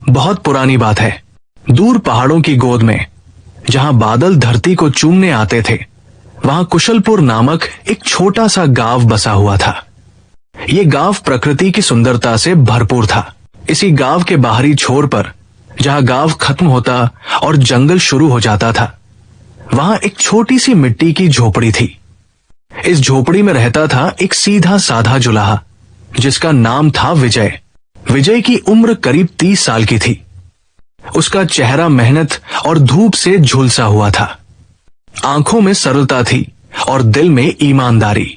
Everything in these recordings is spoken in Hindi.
बहुत पुरानी बात है। दूर पहाड़ों की गोद में, जहां बादल धरती को चूमने आते थे, वहां कुशलपुर नामक एक छोटा सा गांव बसा हुआ था। ये गांव प्रकृति की सुंदरता से भरपूर था। इसी गांव के बाहरी छोर पर, जहां गांव खत्म होता और जंगल शुरू हो जाता था, वहां एक छोटी सी मिट्टी की झोपड़ी थी। इस झोपड़ी में रहता था एक सीधा साधा जुलाहा, जिसका नाम था विजय। विजय की उम्र करीब 30 साल की थी। उसका चेहरा मेहनत और धूप से झुलसा हुआ था। आंखों में सरलता थी और दिल में ईमानदारी।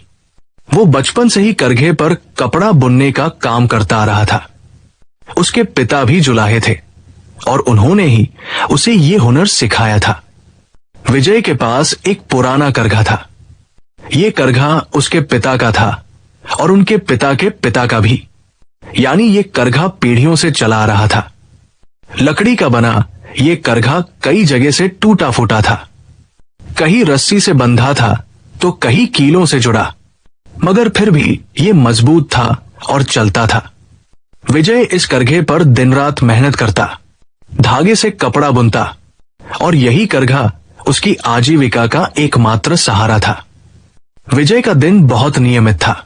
वो बचपन से ही करघे पर कपड़ा बुनने का काम करता आ रहा था। उसके पिता भी जुलाहे थे और उन्होंने ही उसे ये हुनर सिखाया था। विजय के पास एक पुराना करघा था। ये करघा उसके पिता का था और उनके पिता के पिता का भी, यानी ये करघा पीढ़ियों से चला आ रहा था। लकड़ी का बना ये करघा कई जगह से टूटा फूटा था। कहीं रस्सी से बंधा था तो कहीं कीलों से जुड़ा, मगर फिर भी ये मजबूत था और चलता था। विजय इस करघे पर दिन रात मेहनत करता, धागे से कपड़ा बुनता और यही करघा उसकी आजीविका का एकमात्र सहारा था। विजय का दिन बहुत नियमित था।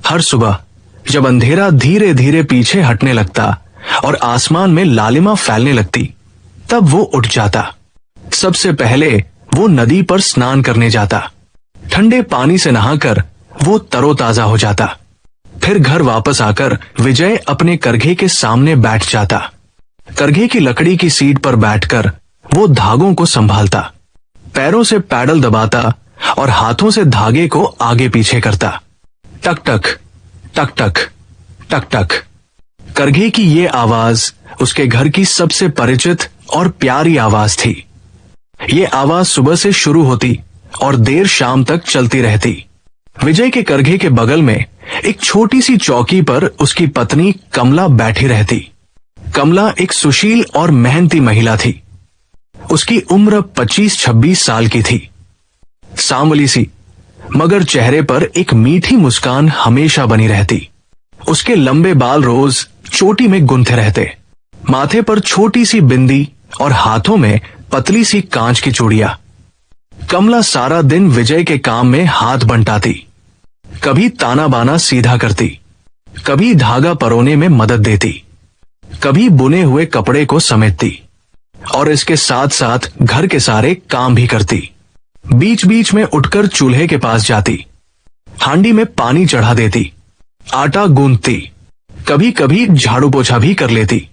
हर सुबह जब अंधेरा धीरे धीरे पीछे हटने लगता और आसमान में लालिमा फैलने लगती, तब वो उठ जाता। सबसे पहले वो नदी पर स्नान करने जाता। ठंडे पानी से नहाकर वो तरोताजा हो जाता। फिर घर वापस आकर विजय अपने करघे के सामने बैठ जाता। करघे की लकड़ी की सीट पर बैठकर वो धागों को संभालता, पैरों से पैडल दबाता और हाथों से धागे को आगे पीछे करता। टक टक टक टक टक टक। करघे की ये आवाज उसके घर की सबसे परिचित और प्यारी आवाज थी। ये आवाज सुबह से शुरू होती और देर शाम तक चलती रहती। विजय के करघे के बगल में एक छोटी सी चौकी पर उसकी पत्नी कमला बैठी रहती। कमला एक सुशील और मेहनती महिला थी। उसकी उम्र 25-26 साल की थी। सांवली सी, मगर चेहरे पर एक मीठी मुस्कान हमेशा बनी रहती। उसके लंबे बाल रोज चोटी में गुंथे रहते। माथे पर छोटी सी बिंदी और हाथों में पतली सी कांच की चूड़ियां। कमला सारा दिन विजय के काम में हाथ बंटाती। कभी ताना बाना सीधा करती, कभी धागा परोने में मदद देती, कभी बुने हुए कपड़े को समेटती और इसके साथ साथ घर के सारे काम भी करती। बीच बीच में उठकर चूल्हे के पास जाती, हांडी में पानी चढ़ा देती, आटा गूंथती, कभी कभी झाड़ू पोछा भी कर लेती।